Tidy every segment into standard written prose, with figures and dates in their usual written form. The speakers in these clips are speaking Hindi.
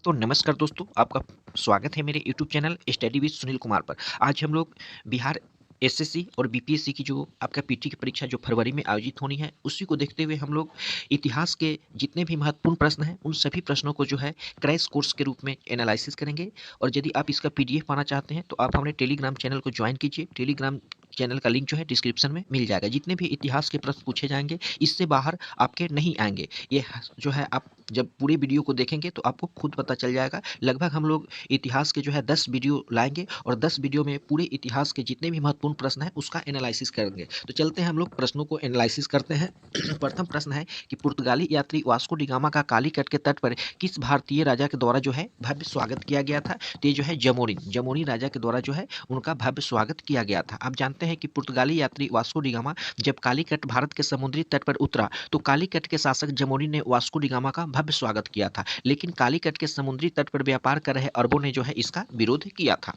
तो नमस्कार दोस्तों, आपका स्वागत है मेरे YouTube channel study with Sunil Kumar पर। आज हम लोग बिहार एसएससी और बीपीएससी की जो आपका पीटी की परीक्षा जो फरवरी में आयोजित होनी है, उसी को देखते हुए हम लोग इतिहास के जितने भी महत्वपूर्ण प्रश्न हैं, उन सभी प्रश्नों को जो है क्रैश कोर्स के रूप में एनालिसिस करेंगे। और यदि आप इसका पीडीएफ पाना चाहते हैं, तो आप हमारे टेलीग्राम चैनल को ज्वाइन कीजिए। टेलीग्राम चैनल का लिंक जो है डिस्क्रिप्शन में मिल जाएगा। जितने भी इतिहास के प्रश्न पूछे जाएंगे, इससे बाहर आपके नहीं आएंगे। ये जो है आप जब पूरे वीडियो को देखेंगे तो आपको खुद पता चल जाएगा। लगभग हम लोग इतिहास के जो है 10 वीडियो लाएंगे और 10 वीडियो में पूरे इतिहास के जितने भी महत्वपूर्ण प्रश्न हैं उसका एनालिसिस करेंगे। तो चलते हैं हम लोग प्रश्नों को एनालिसिस करते हैं। प्रथम प्रश्न है कि पुर्तगाली यात्री वास्को डी गामा का कालीकट के तट पर किस भारतीय राजा के द्वारा जो है भव्य स्वागत किया गया था? तो ये जो है जमोरिन राजा के द्वारा जो है उनका भव्य स्वागत किया गया था। आप जानते हैं कि पुर्तगाली यात्री वास्को डी गामा जब कालीकट भारत के समुद्री तट पर उतरा, तो कालीकट के शासक जमोरिन ने वास्को डी गामा का भव्य स्वागत किया था। लेकिन कालीकट के समुद्री तट पर व्यापार कर रहे अरबों ने जो है इसका विरोध किया था।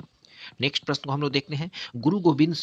नेक्स्ट प्रश्न को हम लोग देखते हैं। गुरु गोविंद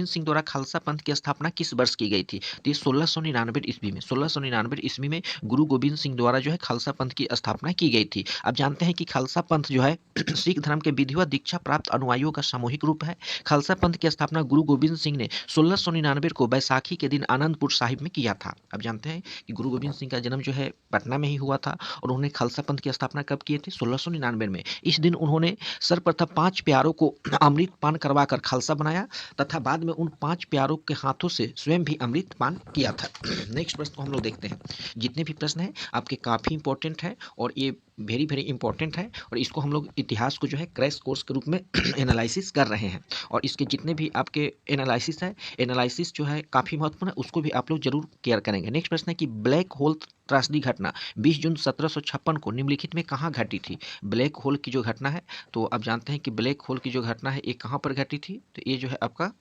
सिंह द्वारा खालसा पंथ की स्थापना किस वर्ष की गई थी? तो ये 1699 ईस्वी में 1699 ईस्वी में गुरु गोविंद सिंह द्वारा जो है खालसा पंथ की स्थापना की गई थी। अब जानते हैं कि खालसा पंथ जो है सिख धर्म के विधिवत दीक्षा प्राप्त अनुयायियों का सामूहिक रूप है। खालसा पंथ की स्थापना गुरु गोविंद सिंह ने 1699 को बैसाखी के दिन आनंदपुर साहिब में किया था। अब जानते हैं कि गुरु गोविंद सिंह का जन्म जो है पटना में ही हुआ था और उन्होंने खालसा पंथ की स्थापना कब की थी? 1699 में। इस दिन उन्होंने सर्वप्रथम 5 प्यारों को अमृत पान करवाकर खालसा बनाया तथा बाद में उन 5 प्यारों के हाथों से स्वयं भी अमृत पान किया था। नेक्स्ट प्रश्न को हम लोग देखते हैं। जितने भी प्रश्न हैं आपके काफ़ी इंपॉर्टेंट है और ये वेरी वेरी इंपॉर्टेंट है और इसको हम लोग इतिहास को जो है क्रैश कोर्स के रूप में एनालिसिस कर रहे हैं। और इसके जितने भी आपके एनालिसिस है, एनालिसिस जो है काफ़ी महत्वपूर्ण है, उसको भी आप लोग जरूर केयर करेंगे। नेक्स्ट प्रश्न है कि ब्लैक होल त्रासदी घटना 20 जून 1756 को निम्नलिखित में कहाँ घटी थी? ब्लैक होल की जो घटना है, तो आप जानते हैं कि ब्लैक होल की जो घटना है ये कहाँ पर घटी थी? तो ये जो है आपका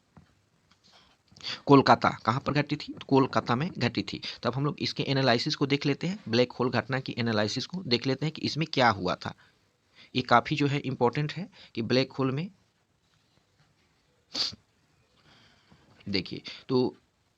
कोलकाता। कहाँ पर घटी थी? तो कोलकाता में घटी थी। तो अब हम लोग इसके एनालिसिस को देख लेते हैं। ब्लैक होल घटना की एनालिसिस को देख लेते हैं कि इसमें क्या हुआ था। ये काफ़ी जो है इंपॉर्टेंट है कि ब्लैक होल में देखिए, तो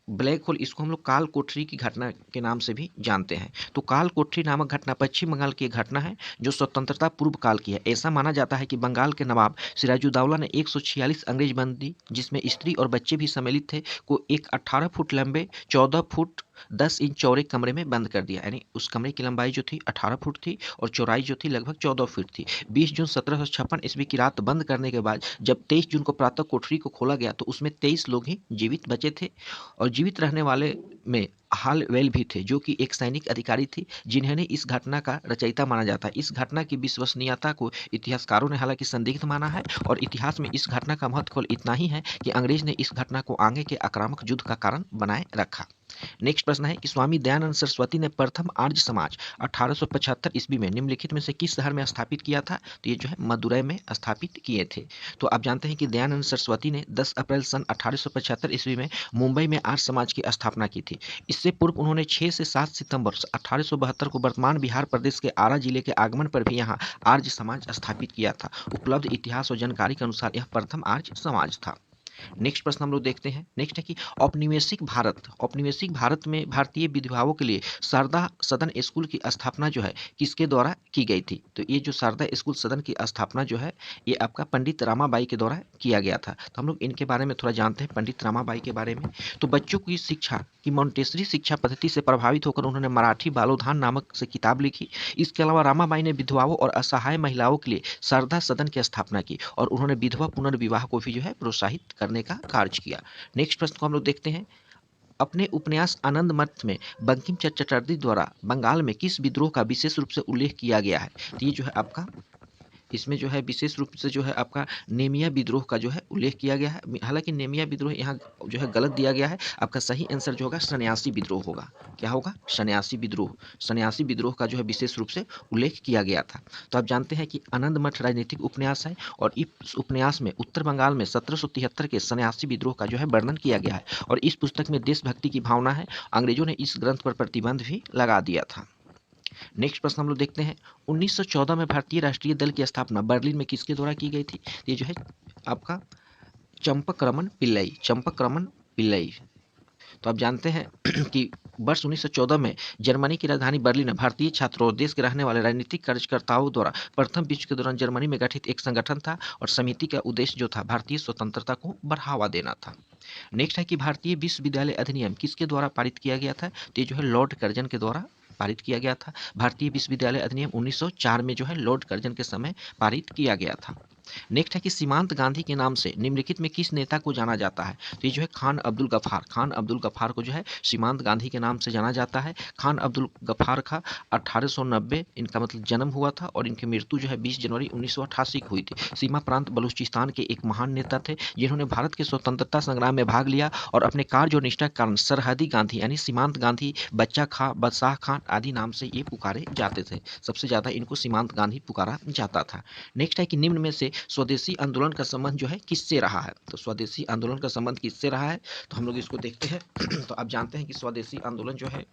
ब्लैक होल इसको हम लोग काल कोठरी की घटना के नाम से भी जानते हैं। तो काल कोठरी नामक घटना पश्चिम बंगाल की एक घटना है जो स्वतंत्रता पूर्व काल की है। ऐसा माना जाता है कि बंगाल के नवाब सिराजुद्दौला ने 146 अंग्रेज बंदी, जिसमें स्त्री और बच्चे भी सम्मिलित थे, को एक 18 फुट लंबे 14 फुट 10 इंच चौड़े कमरे में बंद कर दिया। यानी उस कमरे की लंबाई जो थी 18 फुट थी और चौड़ाई जो थी लगभग 14 फुट थी। 20 जून 1756 ईस्वी की रात बंद करने के बाद जब 23 जून को प्रातः कोठरी को खोला गया, तो उसमें 23 लोग ही जीवित बचे थे और जीवित रहने वाले में हाल वेल भी थे, जो कि एक सैनिक अधिकारी थी, जिन्हें इस घटना का रचयिता माना जाता है। इस घटना की विश्वसनीयता को इतिहासकारों ने हालांकि संदिग्ध माना है और इतिहास में इस घटना का महत्व केवल इतना ही है कि अंग्रेज ने इस घटना को आगे के आक्रामक युद्ध का कारण बनाए रखा। नेक्स्ट प्रश्न है कि स्वामी दयानंद सरस्वती ने प्रथम आर्य समाज 1875 ईस्वी में निम्नलिखित में से किस शहर में स्थापित किया था? तो ये जो है मदुरै में स्थापित किए थे। तो आप जानते हैं कि दयानंद सरस्वती ने 10 अप्रैल सन 1875 ईस्वी में मुंबई में आर्य समाज की स्थापना की थी। इससे पूर्व उन्होंने 6 से 7 सितंबर 1872 को वर्तमान बिहार प्रदेश के आरा जिले के आगमन पर भी यहाँ आर्य समाज स्थापित किया था। उपलब्ध इतिहास और जानकारी के अनुसार यह प्रथम आर्य समाज था। नेक्स्ट प्रश्न हम लोग देखते हैं। नेक्स्ट है कि औपनिवेशिक भारत में भारतीय विधवाओं के लिए शारदा सदन स्कूल की स्थापना जो है किसके द्वारा की गई थी? तो ये जो शारदा स्कूल सदन की स्थापना जो है ये आपका पंडित रामाबाई के द्वारा किया गया था। तो हम लोग इनके बारे में थोड़ा जानते हैं, पंडित रामाबाई के बारे में। तो बच्चों की शिक्षा की मॉन्टेसरी शिक्षा पद्धति से प्रभावित होकर उन्होंने मराठी बालोधान नामक से किताब लिखी। इसके अलावा रामाबाई ने विधवाओं और असहाय महिलाओं के लिए शारदा सदन की स्थापना की और उन्होंने विधवा पुनर्विवाह को भी जो है प्रोत्साहित करने का कार्य किया। नेक्स्ट प्रश्न को हम लोग देखते हैं। अपने उपन्यास आनंद मठ में बंकिम चंद्र चटर्जी द्वारा बंगाल में किस विद्रोह का विशेष रूप से उल्लेख किया गया है? तो ये जो है आपका इसमें जो है विशेष रूप से जो है आपका नेमिया विद्रोह का जो है उल्लेख किया गया है। हालांकि नेमिया विद्रोह यहाँ जो है गलत दिया गया है। आपका सही आंसर जो होगा सन्यासी विद्रोह होगा। क्या होगा? सन्यासी विद्रोह। सन्यासी विद्रोह का जो है विशेष रूप से उल्लेख किया गया था। तो आप जानते हैं कि आनंद मठ राजनीतिक उपन्यास है और इस उपन्यास में उत्तर बंगाल में 1773 के सन्यासी विद्रोह का जो है वर्णन किया गया है और इस पुस्तक में देशभक्ति की भावना है। अंग्रेजों ने इस ग्रंथ पर प्रतिबंध भी लगा दिया था। नेक्स्ट प्रश्न हम लोग देखते हैं। 1914 में भारतीय राष्ट्रीय दल की स्थापना बर्लिन में किसके द्वारा की गई थी? ये जो है आपका चंपक रमन पिल्लई। तो आप जानते हैं कि वर्ष 1914 में जर्मनी की राजधानी बर्लिन में भारतीय छात्रों और देश के रहने वाले राजनीतिक कार्यकर्ताओं द्वारा प्रथम विश्व के दौरान जर्मनी में गठित एक संगठन था और समिति का उद्देश्य जो था भारतीय स्वतंत्रता को बढ़ावा देना था। नेक्स्ट है कि भारतीय विश्वविद्यालय अधिनियम किसके द्वारा पारित किया गया था? तो ये जो है लॉर्ड कर्जन के द्वारा पारित किया गया था। भारतीय विश्वविद्यालय अधिनियम 1904 में जो है लॉर्ड कर्जन के समय पारित किया गया था। नेक्स्ट है कि सीमांत गांधी के नाम से निम्नलिखित में किस नेता को जाना जाता है? तो ये जो है खान अब्दुल गफ्फार, खान अब्दुल गफ्फार को जो है सीमांत गांधी के नाम से जाना जाता है। खान अब्दुल गफ्फार का 1890 इनका मतलब जन्म हुआ था और इनकी मृत्यु जो है 20 जनवरी 1988 को हुई थी। सीमा प्रांत बलूचिस्तान के एक महान नेता थे जिन्होंने भारत के स्वतंत्रता संग्राम में भाग लिया और अपने कार्य और निष्ठा के कारण सरहदी गांधी यानी सीमांत गांधी, बच्चा खां, बादशाह खान आदि नाम से ये पुकारे जाते थे। सबसे ज़्यादा इनको सीमांत गांधी पुकारा जाता था। नेक्स्ट है कि निम्न में से स्वदेशी आंदोलन का संबंध जो है किससे रहा है? तो स्वदेशी आंदोलन का संबंध किससे रहा है? तो हम लोग इसको देखते हैं। तो आप जानते हैं कि स्वदेशी आंदोलन जो है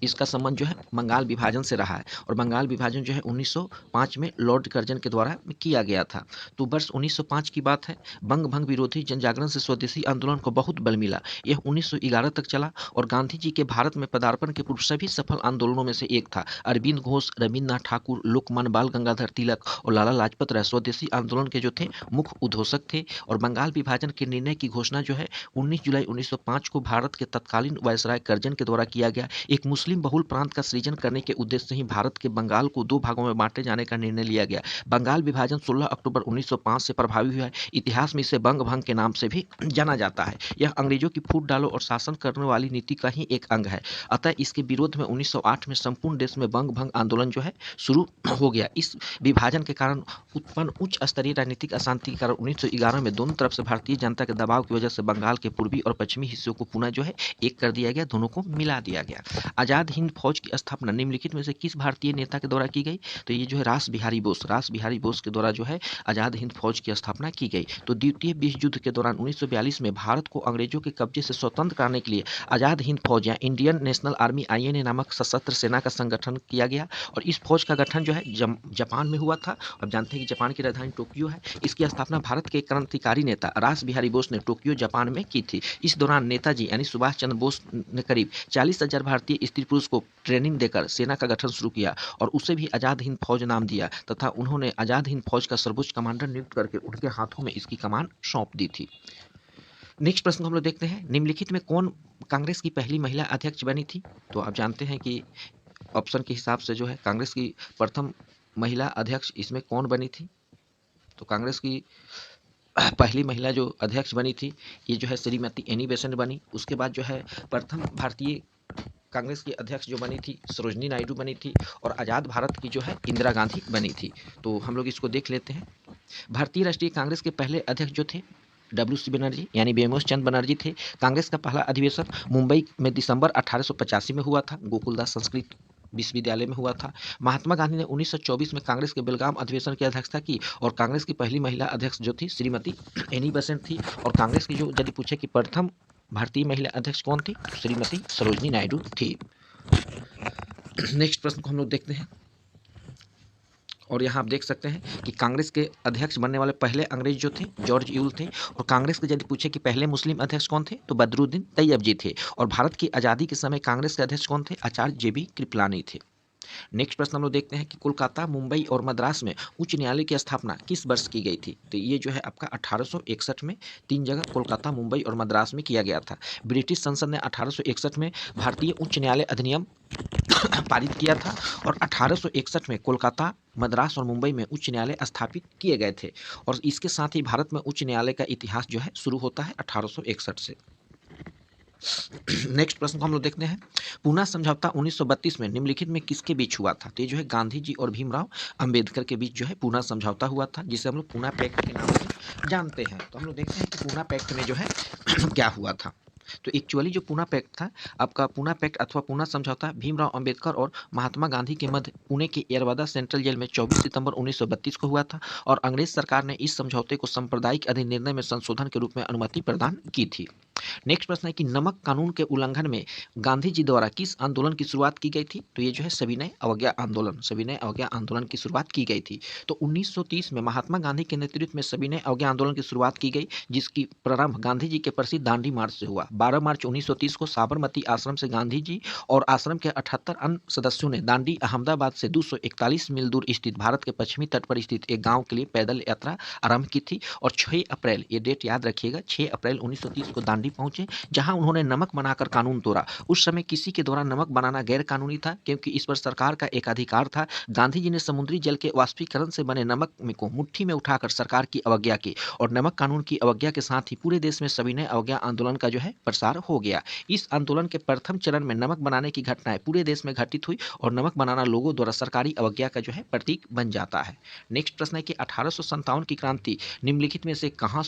इसका संबंध जो है बंगाल विभाजन से रहा है और बंगाल विभाजन जो है 1905 में लॉर्ड कर्जन के द्वारा किया गया था। तो वर्ष 1905 की बात है। बंग भंग विरोधी जन जागरण से स्वदेशी आंदोलन को बहुत बल मिला। यह 1911 तक चला और गांधी जी के भारत में पदार्पण के पूर्व सभी सफल आंदोलनों में से एक था। अरविंद घोष, रविन्द्रनाथ ठाकुर, लोकमान्य बाल गंगाधर तिलक और लाला लाजपत राय स्वदेशी आंदोलन के जो थे मुख्य उद्घोषक थे और बंगाल विभाजन के निर्णय की घोषणा जो है 19 जुलाई 1905 को भारत के तत्कालीन वायसराय कर्जन के द्वारा किया गया। एक मुस्लिम बहुल प्रांत का सृजन करने के उद्देश्य से ही भारत के बंगाल को दो भागों में बांटे जाने का निर्णय लिया गया। बंगाल विभाजन 16 अक्टूबर 1905 से प्रभावी हुआ है। इतिहास में इसे बंग भंग के नाम से भी जाना जाता है। यह अंग्रेजों की फूट डालो और शासन करने वाली नीति का ही एक अंग है। अतः इसके विरोध में 1908 में संपूर्ण देश में बंग भंग आंदोलन जो है शुरू हो गया। इस विभाजन के कारण उत्पन्न उच्च स्तरीय राजनीतिक अशांति के कारण 1911 में दोनों तरफ से भारतीय जनता के दबाव की वजह से बंगाल के पूर्वी और पश्चिमी हिस्सों को पुनः जो है एक कर दिया गया, दोनों को मिला दिया गया। आज़ाद हिंद फौज की स्थापना निम्नलिखित में से किस भारतीय नेता के द्वारा की गई? तो ये जो है रास बिहारी बोस के द्वारा जो है आज़ाद हिंद फौज की स्थापना की गई। तो द्वितीय विश्व युद्ध के दौरान 1942 में भारत को अंग्रेजों के कब्जे से स्वतंत्र कराने के लिए आज़ाद हिंद फौज या इंडियन नेशनल आर्मी INA नामक सशस्त्र सेना का संगठन किया गया और इस फौज का गठन जो है जापान में हुआ था। अब जानते हैं कि जापान की राजधानी टोक्यो है। इसकी स्थापना भारत के क्रांतिकारी नेता रास बिहारी बोस ने टोक्यो जापान में की थी। इस दौरान नेताजी यानी सुभाष चंद्र बोस ने करीब 40,000 भारतीय स्त्री पुरुष को ट्रेनिंग देकर सेना का गठन शुरू किया और उसे भी आज़ाद हिंद फौज नाम दिया तथा उन्होंने आज़ाद हिंद फौज का सर्वोच्च कमांडर नियुक्त करके उनके हाथों में इसकी कमान सौंप दी थी। नेक्स्ट प्रश्न हम लोग देखते हैं, निम्नलिखित में कौन कांग्रेस की पहली महिला अध्यक्ष बनी थी? तो आप जानते हैं कि ऑप्शन के हिसाब से जो है कांग्रेस की प्रथम महिला अध्यक्ष इसमें कौन बनी थी? तो कांग्रेस की पहली महिला जो अध्यक्ष बनी थी ये जो है श्रीमती एनी बेसेंट बनी। उसके बाद जो है प्रथम भारतीय कांग्रेस की अध्यक्ष जो बनी थी सरोजनी नायडू बनी थी और आज़ाद भारत की जो है इंदिरा गांधी बनी थी। तो हम लोग इसको देख लेते हैं। भारतीय राष्ट्रीय कांग्रेस के पहले अध्यक्ष जो थे WC बनर्जी यानी बेमोस चंद बनर्जी थे। कांग्रेस का पहला अधिवेशन मुंबई में दिसंबर 1885 में हुआ था, गोकुलदास संस्कृत विश्वविद्यालय में हुआ था। महात्मा गांधी ने 1924 में कांग्रेस के बेलगाम अधिवेशन की अध्यक्षता की और कांग्रेस की पहली महिला अध्यक्ष जो थी श्रीमती एनी बेसेंट थी और कांग्रेस की जो यदि पूछे कि प्रथम भारतीय महिला अध्यक्ष कौन थी, श्रीमती सरोजनी नायडू थी। नेक्स्ट प्रश्न को हम लोग देखते हैं और यहाँ आप देख सकते हैं कि कांग्रेस के अध्यक्ष बनने वाले पहले अंग्रेज जो थे जॉर्ज यूल थे और कांग्रेस के यदि पूछे कि पहले मुस्लिम अध्यक्ष कौन थे तो बदरुद्दीन तैयब जी थे और भारत की आज़ादी के समय कांग्रेस के अध्यक्ष कौन थे? आचार्य JB कृपलानी थे। नेक्स्ट प्रश्न हम लोग देखते हैं कि कोलकाता, मुंबई और मद्रास में उच्च न्यायालय की स्थापना किस वर्ष की गई थी? तो ये जो है आपका 1861 में 3 जगह कोलकाता, मुंबई और मद्रास में किया गया था। ब्रिटिश संसद ने 1861 में भारतीय उच्च न्यायालय अधिनियम पारित किया था और 1861 में कोलकाता, मद्रास और मुंबई में उच्च न्यायालय स्थापित किए गए थे और इसके साथ ही भारत में उच्च न्यायालय का इतिहास जो है शुरू होता है 1861 से। नेक्स्ट प्रश्न को हम लोग देखते हैं, पूना समझौता 1932 में निम्नलिखित में किसके बीच हुआ था? तो ये जो है गांधी जी और भीमराव अंबेडकर के बीच जो है पूना समझौता हुआ था जिसे हम लोग पूना पैक्ट के नाम से जानते हैं। तो हम लोग देखते हैं कि पूना पैक्ट में जो है क्या हुआ था। तो एक्चुअली जो पूना पैक्ट था आपका, पूना पैक्ट अथवा पूना समझौता भीमराव अंबेडकर और महात्मा गांधी के मध्य पुणे के येरवदा सेंट्रल जेल में 24 सितंबर 1932 को हुआ था और अंग्रेज सरकार ने इस समझौते को सांप्रदायिक अधिनिर्णय में संशोधन के रूप में अनुमति प्रदान की थी। नेक्स्ट प्रश्न है कि नमक कानून के उल्लंघन में गांधी जी द्वारा किस आंदोलन की शुरुआत की गई थी? तो ये जो है सविनय अवज्ञा आंदोलन, सविनय अवज्ञा आंदोलन की शुरुआत की गई थी। तो 1930 में महात्मा गांधी के नेतृत्व में सविनय अवज्ञा आंदोलन की शुरुआत की गई, जिसकी प्रारंभ गांधी जी के प्रसिद्ध दांडी मार्च से हुआ। 12 मार्च 1930 को साबरमती आश्रम से गांधी जी और आश्रम के 78 अन्य सदस्यों ने दांडी अहमदाबाद से 241 मील दूर स्थित भारत के पश्चिमी तट पर स्थित एक गांव के लिए पैदल यात्रा आरंभ की थी और 6 अप्रैल, ये डेट याद रखिएगा, 6 अप्रैल 1930 को दांडी पहुंचे, जहां उन्होंने नमक बनाकर कानून तोड़ा। उस समय किसी के द्वारा नमक बनाना गैर कानूनी था, क्योंकि इस पर सरकार का एकाधिकार था। गांधी जी ने समुद्री जल के वाष्पीकरण से बने नमक को मुट्ठी में उठाकर सरकार की अवज्ञा की और नमक कानून की अवज्ञा के साथ ही पूरे देश में सविनय अवज्ञा आंदोलन का जो है प्रसार हो गया। इस आंदोलन के प्रथम चरण में नमक बनाने की घटनाएं पूरे देश में घटित हुई और नमक बनाना लोगों द्वारा सरकारी अवज्ञा का जो है प्रतीक बन जाता है। नेक्स्ट प्रश्न है कि 1857 की क्रांति निम्नलिखित में से कहां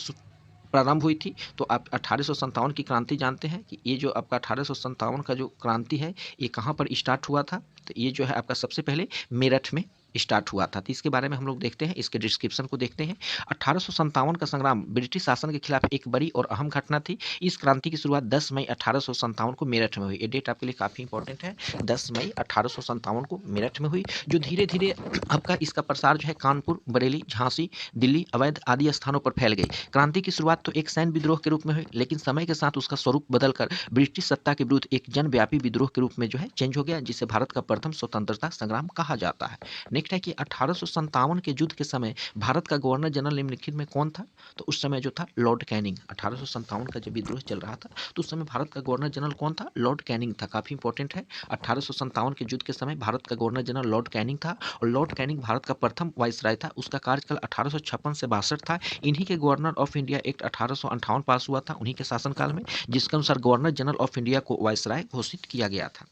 प्रारंभ हुई थी? तो आप 1857 की क्रांति जानते हैं कि ये जो आपका 1857 का जो क्रांति है, ये कहाँ पर स्टार्ट हुआ था? तो ये जो है आपका सबसे पहले मेरठ में स्टार्ट हुआ था। तो इसके बारे में हम लोग देखते हैं, इसके डिस्क्रिप्शन को देखते हैं। 1857 का संग्राम ब्रिटिश शासन के खिलाफ एक बड़ी और अहम घटना थी। इस क्रांति की शुरुआत 10 मई 1857 को मेरठ में हुई। ये डेट आपके लिए काफ़ी इंपॉर्टेंट है, 10 मई 1857 को मेरठ में हुई, जो धीरे धीरे आपका इसका प्रसार जो है कानपुर, बरेली, झांसी, दिल्ली, अवैध आदि स्थानों पर फैल गई। क्रांति की शुरुआत तो एक सैन्य विद्रोह के रूप में हुई, लेकिन समय के साथ उसका स्वरूप बदलकर ब्रिटिश सत्ता के विरुद्ध एक जनव्यापी विद्रोह के रूप में जो है चेंज हो गया, जिसे भारत का प्रथम स्वतंत्रता संग्राम कहा जाता है। नेक्स्ट है कि 1857 के युद्ध के समय भारत का गवर्नर जनरल निम्नलिखित में कौन था? तो उस समय जो था लॉर्ड कैनिंग। 1857 का जब विद्रोह चल रहा था तो उस समय भारत का गवर्नर जनरल कौन था? लॉर्ड कैनिंग था। काफी इंपॉर्टेंट है, 1857 के युद्ध के समय भारत का गवर्नर जनरल लॉर्ड कैनिंग था और लॉर्ड कैनिंग भारत का प्रथम वाइसराय था। उसका कार्यकाल 1856 से 62 था। इन्हीं के गवर्नर ऑफ इंडिया एक्ट 1858 पास हुआ था उन्हीं के शासनकाल में, जिसके अनुसार गवर्नर जनरल ऑफ इंडिया को वाइसराय घोषित किया गया था।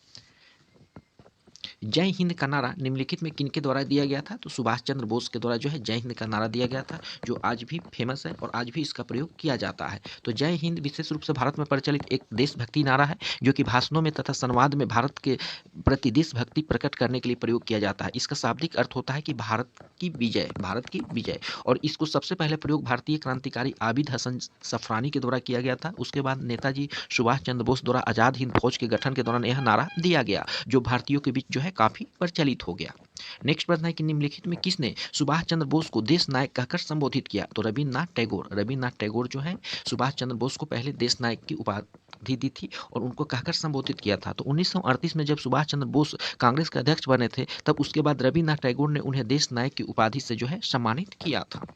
जय हिंद का नारा निम्नलिखित में किनके द्वारा दिया गया था? तो सुभाष चंद्र बोस के द्वारा जो है जय हिंद का नारा दिया गया था, जो आज भी फेमस है और आज भी इसका प्रयोग किया जाता है। तो जय हिंद विशेष रूप से भारत में प्रचलित एक देशभक्ति नारा है, जो कि भाषणों में तथा संवाद में भारत के प्रति देशभक्ति प्रकट करने के लिए प्रयोग किया जाता है। इसका शाब्दिक अर्थ होता है कि भारत की विजय, भारत की विजय। और इसको सबसे पहले प्रयोग भारतीय क्रांतिकारी आबिद हसन सफरानी के द्वारा किया गया था। उसके बाद नेताजी सुभाष चंद्र बोस द्वारा आजाद हिंद फौज के गठन के दौरान यह नारा दिया गया, जो भारतीयों के बीच जो है काफी प्रचलित हो गया। नेक्स्ट प्रश्न है कि निम्नलिखित में किसने सुभाष चंद्र बोस को देश नायक कहकर संबोधित किया? तो रविन्द्रनाथ टैगोर। रविन्द्रनाथ टैगोर जो है सुभाष चंद्र बोस को पहले देश नायक की उपाधि दी थी और उनको कहकर संबोधित किया था। तो 1938 में जब सुभाष चंद्र बोस कांग्रेस के अध्यक्ष बने थे, तब उसके बाद रविन्द्रनाथ टैगोर ने उन्हें देश नायक की उपाधि से जो है सम्मानित किया था।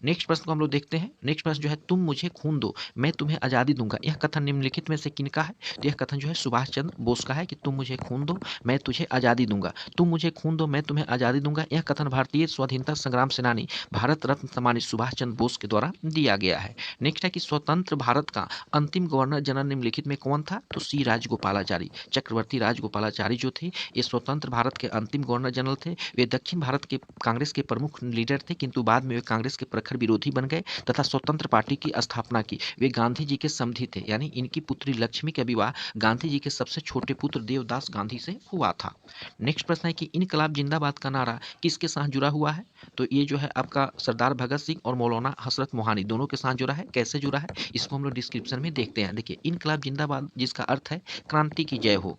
नेक्स्ट प्रश्न को हम लोग देखते हैं। नेक्स्ट प्रश्न जो है, तुम मुझे खून दो मैं तुम्हें आज़ादी दूंगा, यह कथन निम्नलिखित में से किनका है? तो यह कथन जो है सुभाष चंद्र बोस का है कि तुम मुझे खून दो मैं तुझे आज़ादी दूंगा। तुम मुझे खून दो मैं तुम्हें आज़ादी दूंगा, यह कथन भारतीय स्वाधीनता संग्राम सेनानी भारत रत्न सम्मानित सुभाष चंद्र बोस के द्वारा दिया गया है। नेक्स्ट है कि स्वतंत्र भारत का अंतिम गवर्नर जनरल निम्नलिखित में कौन था? तो सी राजगोपालाचारी। चक्रवर्ती राजगोपालाचारी जो थे, ये स्वतंत्र भारत के अंतिम गवर्नर जनरल थे। वे दक्षिण भारत के कांग्रेस के प्रमुख लीडर थे, किंतु बाद में वे कांग्रेस के प्रखर विरोधी बन गए तथा स्वतंत्र पार्टी की स्थापना की। वे गांधी जी के समधी थे, यानी इनकी पुत्री लक्ष्मी का विवाह गांधी जी के सबसे छोटे पुत्र देवदास गांधी से हुआ था। नेक्स्ट प्रश्न है कि इनकलाब जिंदाबाद का नारा किसके साथ जुड़ा हुआ है? तो ये जो है आपका सरदार भगत सिंह और मौलाना हसरत मोहानी दोनों के साथ जुड़ा है। कैसे जुड़ा है इसको हम लोग डिस्क्रिप्शन में देखते हैं। देखिए, इनकलाब जिंदाबाद जिसका अर्थ है क्रांति की जय हो,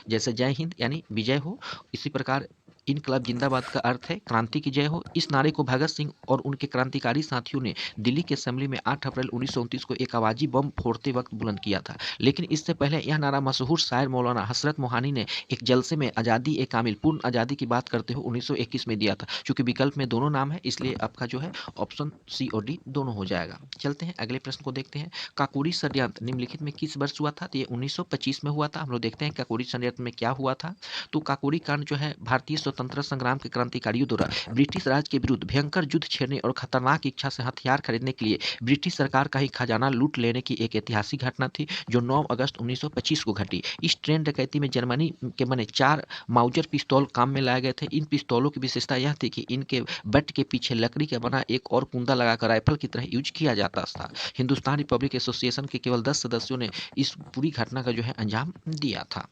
जैसे जय हिंद यानी विजय हो, इसी प्रकार इनकलाब जिंदाबाद का अर्थ है क्रांति की जय हो। इस नारे को भगत सिंह और उनके क्रांतिकारी साथियों ने दिल्ली के असेंबली में 8 अप्रैल 1929 को एक आवाजी बम फोड़ते वक्त बुलंद किया था। लेकिन इससे पहले यह नारा मशहूर शायर मौलाना हसरत मोहानी ने एक जलसे में आज़ादी ए कामिल, पूर्ण आज़ादी की बात करते हुए 1921 में दिया था। चूंकि विकल्प में दोनों नाम है, इसलिए आपका जो है ऑप्शन सी और डी दोनों हो जाएगा। चलते हैं अगले प्रश्न को देखते हैं। काकोरी षड्यंत्र निम्नलिखित में किस वर्ष हुआ था? तो ये 1925 में हुआ था। हम लोग देखते हैं काकोरी षड्यंत्र में क्या हुआ था। तो काकोरी कांड जो है भारतीय स्वतंत्रता संग्राम के क्रांतिकारियों द्वारा ब्रिटिश राज के विरुद्ध भयंकर युद्ध छेड़ने और खतरनाक इच्छा से हथियार खरीदने के लिए ब्रिटिश सरकार का ही खजाना लूट लेने की एक ऐतिहासिक घटना थी, जो 9 अगस्त 1925 को घटी। इस ट्रेन डकैती में जर्मनी के बने 4 माउजर पिस्तौल काम में लाए गए थे। इन पिस्तौलों की विशेषता यह थी कि इनके बट के पीछे लकड़ी का बना एक और कुंदा लगाकर राइफल की तरह यूज किया जाता था। हिंदुस्तान रिपब्लिक एसोसिएशन के केवल 10 सदस्यों ने इस पूरी घटना का जो है अंजाम दिया था।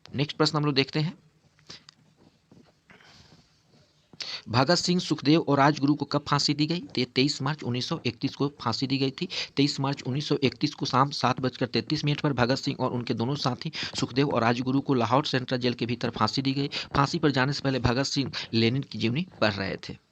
नेक्स्ट प्रश्न हम लोग देखते हैं। भगत सिंह, सुखदेव और राजगुरु को कब फांसी दी गई? तो 23 मार्च 1931 को फांसी दी गई थी। 23 मार्च 1931 को शाम 7:33 पर भगत सिंह और उनके दोनों साथी सुखदेव और राजगुरु को लाहौर सेंट्रल जेल के भीतर फांसी दी गई। फांसी पर जाने से पहले भगत सिंह लेनिन की जीवनी पढ़ रहे थे।